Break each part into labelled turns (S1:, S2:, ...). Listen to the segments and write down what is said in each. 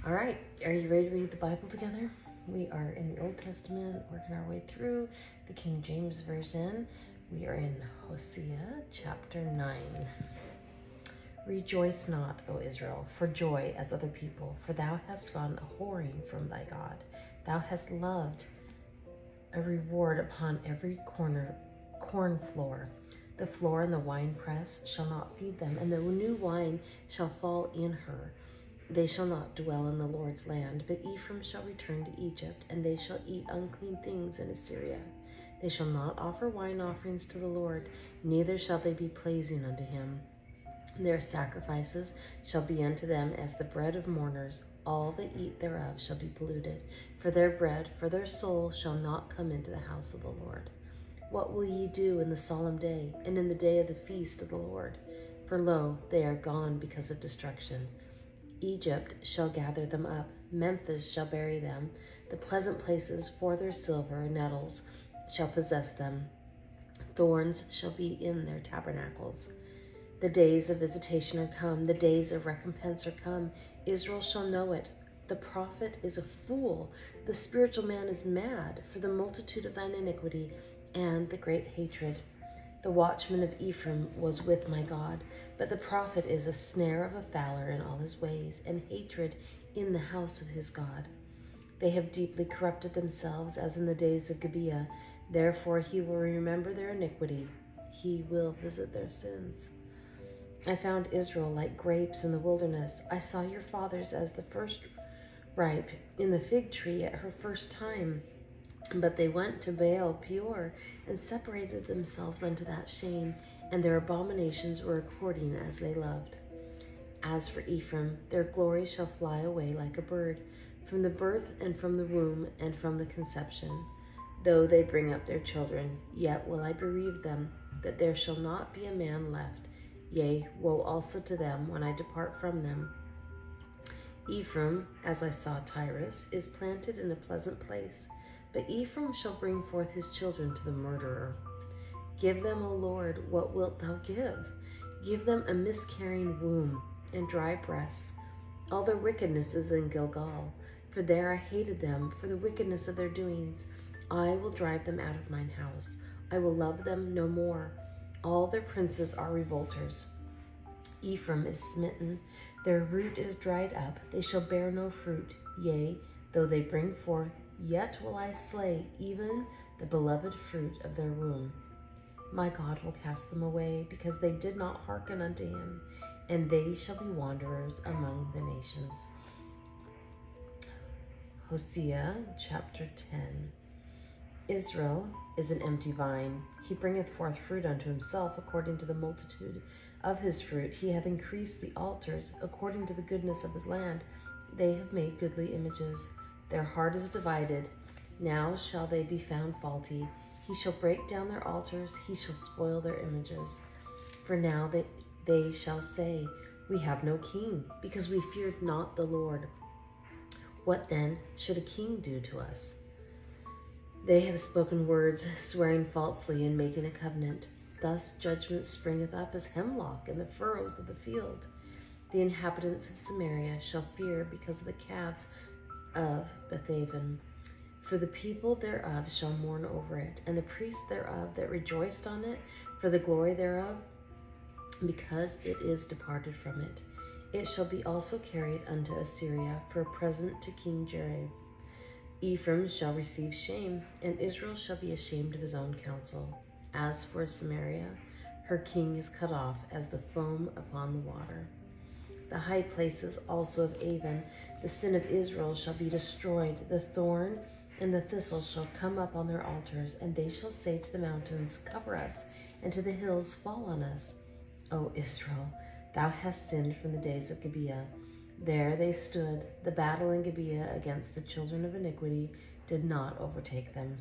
S1: All right, are you ready to read the Bible together? We are in the Old Testament, working our way through the King James Version. We are in Hosea chapter 9. Rejoice not, O Israel, for joy as other people, for thou hast gone a-whoring from thy God. Thou hast loved a reward upon every corn floor. The floor and the winepress shall not feed them, and the new wine shall fall in her. They shall not dwell in the Lord's land, but Ephraim shall return to Egypt, and they shall eat unclean things in Assyria. They shall not offer wine offerings to the Lord, neither shall they be pleasing unto him. Their sacrifices shall be unto them as the bread of mourners. All that eat thereof shall be polluted. For their bread, for their soul, shall not come into the house of the Lord. What will ye do in the solemn day, and in the day of the feast of the Lord? For lo, they are gone because of destruction. Egypt shall gather them up, Memphis shall bury them. The pleasant places for their silver and nettles shall possess them. Thorns shall be in their tabernacles. The days of visitation are come, the days of recompense are come. Israel shall know it. The prophet is a fool, the spiritual man is mad, for the multitude of thine iniquity and the great hatred. The watchman of Ephraim was with my God, but the prophet is a snare of a fowler in all his ways, and hatred in the house of his God. They have deeply corrupted themselves as in the days of Gibeah. Therefore he will remember their iniquity. He will visit their sins. I found Israel like grapes in the wilderness. I saw your fathers as the first ripe in the fig tree at her first time. But they went to Baal Peor and separated themselves unto that shame, and their abominations were according as they loved. As for Ephraim, their glory shall fly away like a bird, from the birth and from the womb and from the conception. Though they bring up their children, yet will I bereave them, that there shall not be a man left. Yea, woe also to them when I depart from them. Ephraim, as I saw Tyrus, is planted in a pleasant place, but Ephraim shall bring forth his children to the murderer. Give them, O Lord, what wilt thou give? Give them a miscarrying womb and dry breasts. All their wickedness is in Gilgal, for there I hated them for the wickedness of their doings. I will drive them out of mine house. I will love them no more. All their princes are revolters. Ephraim is smitten, their root is dried up, they shall bear no fruit. Yea, though they bring forth, yet will I slay even the beloved fruit of their womb. My God will cast them away, because they did not hearken unto him, and they shall be wanderers among the nations. Hosea chapter 10. Israel is an empty vine. He bringeth forth fruit unto himself according to the multitude of his fruit. He hath increased the altars according to the goodness of his land. They have made goodly images. Their heart is divided. Now shall they be found faulty. He shall break down their altars. He shall spoil their images. For now they shall say, We have no king, because we feared not the Lord. What then should a king do to us? They have spoken words, swearing falsely and making a covenant. Thus judgment springeth up as hemlock in the furrows of the field. The inhabitants of Samaria shall fear because of the calves of Bethaven. For the people thereof shall mourn over it, and the priests thereof that rejoiced on it, for the glory thereof, because it is departed from it. It shall be also carried unto Assyria for a present to King Jareb. Ephraim shall receive shame, and Israel shall be ashamed of his own counsel. As for Samaria, her king is cut off as the foam upon the water. The high places also of Avon, the sin of Israel, shall be destroyed. The thorn and the thistle shall come up on their altars, and they shall say to the mountains, Cover us, and to the hills, Fall on us. O Israel, thou hast sinned from the days of Gibeah. There they stood. The battle in Gibeah against the children of iniquity did not overtake them.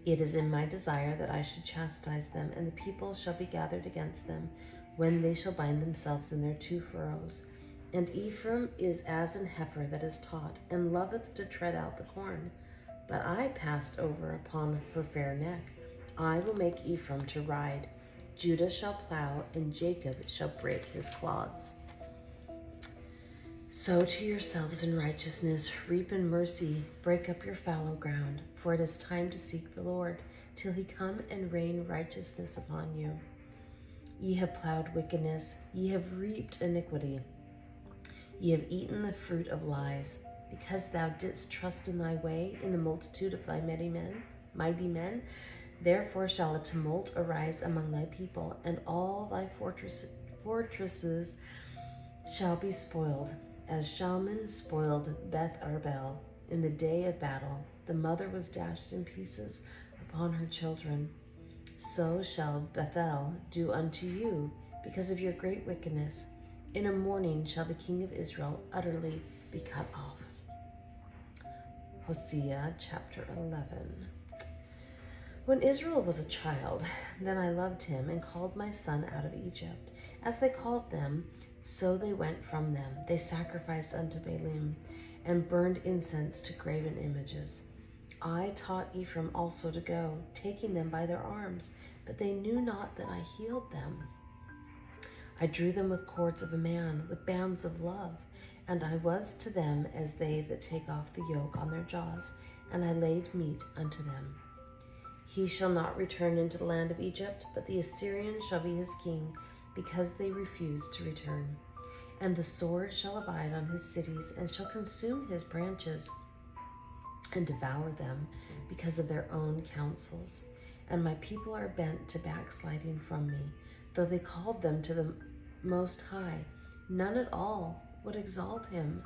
S1: It is in my desire that I should chastise them, and the people shall be gathered against them, when they shall bind themselves in their two furrows. And Ephraim is as an heifer that is taught, and loveth to tread out the corn. But I passed over upon her fair neck. I will make Ephraim to ride. Judah shall plow, and Jacob shall break his clods. Sow to yourselves in righteousness, reap in mercy, break up your fallow ground, for it is time to seek the Lord, till he come and rain righteousness upon you. Ye have plowed wickedness, ye have reaped iniquity. Ye have eaten the fruit of lies, because thou didst trust in thy way, in the multitude of thy mighty men. Therefore shall a tumult arise among thy people, and all thy fortresses shall be spoiled, as Shalman spoiled Beth Arbel in the day of battle. The mother was dashed in pieces upon her children. So shall Bethel do unto you, because of your great wickedness. In a morning shall the king of Israel utterly be cut off. Hosea chapter 11. When Israel was a child, then I loved him and called my son out of Egypt. As they called them, so they went from them. They sacrificed unto Baalim and burned incense to graven images. I taught Ephraim also to go, taking them by their arms, but they knew not that I healed them. I drew them with cords of a man, with bands of love, and I was to them as they that take off the yoke on their jaws, and I laid meat unto them. He shall not return into the land of Egypt, but the Assyrian shall be his king, because they refuse to return. And the sword shall abide on his cities, and shall consume his branches, and devour them, because of their own counsels. And my people are bent to backsliding from me, though they called them to the Most High. None at all would exalt him.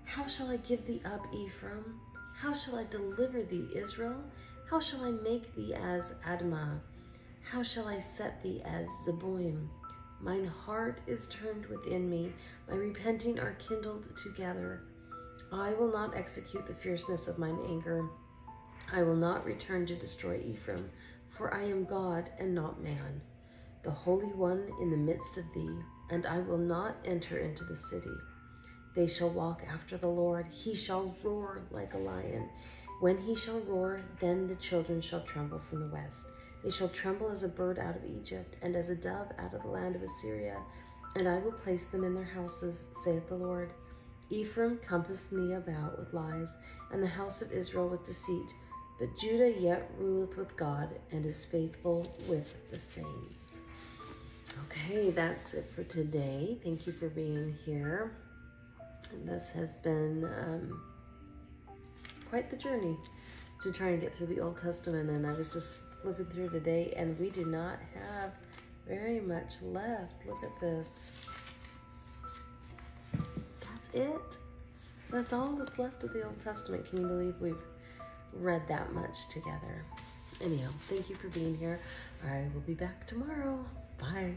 S1: How shall I give thee up, Ephraim? How shall I deliver thee, Israel? How shall I make thee as Admah? How shall I set thee as Zeboim? Mine heart is turned within me, my repenting are kindled together. I will not execute the fierceness of mine anger. I will not return to destroy Ephraim, for I am God and not man, the Holy One in the midst of thee, and I will not enter into the city. They shall walk after the Lord. He shall roar like a lion. When he shall roar, then the children shall tremble from the west. They shall tremble as a bird out of Egypt, and as a dove out of the land of Assyria. And I will place them in their houses, saith the Lord. Ephraim compassed me about with lies, and the house of Israel with deceit. But Judah yet ruleth with God, and is faithful with the saints. Okay, that's it for today. Thank you for being here. This has been quite the journey to try and get through the Old Testament, and I was just flipping through today, and we do not have very much left. Look at this. That's it. That's all that's left of the Old Testament. Can you believe we've read that much together? Anyhow, thank you for being here. I will be back tomorrow. Bye.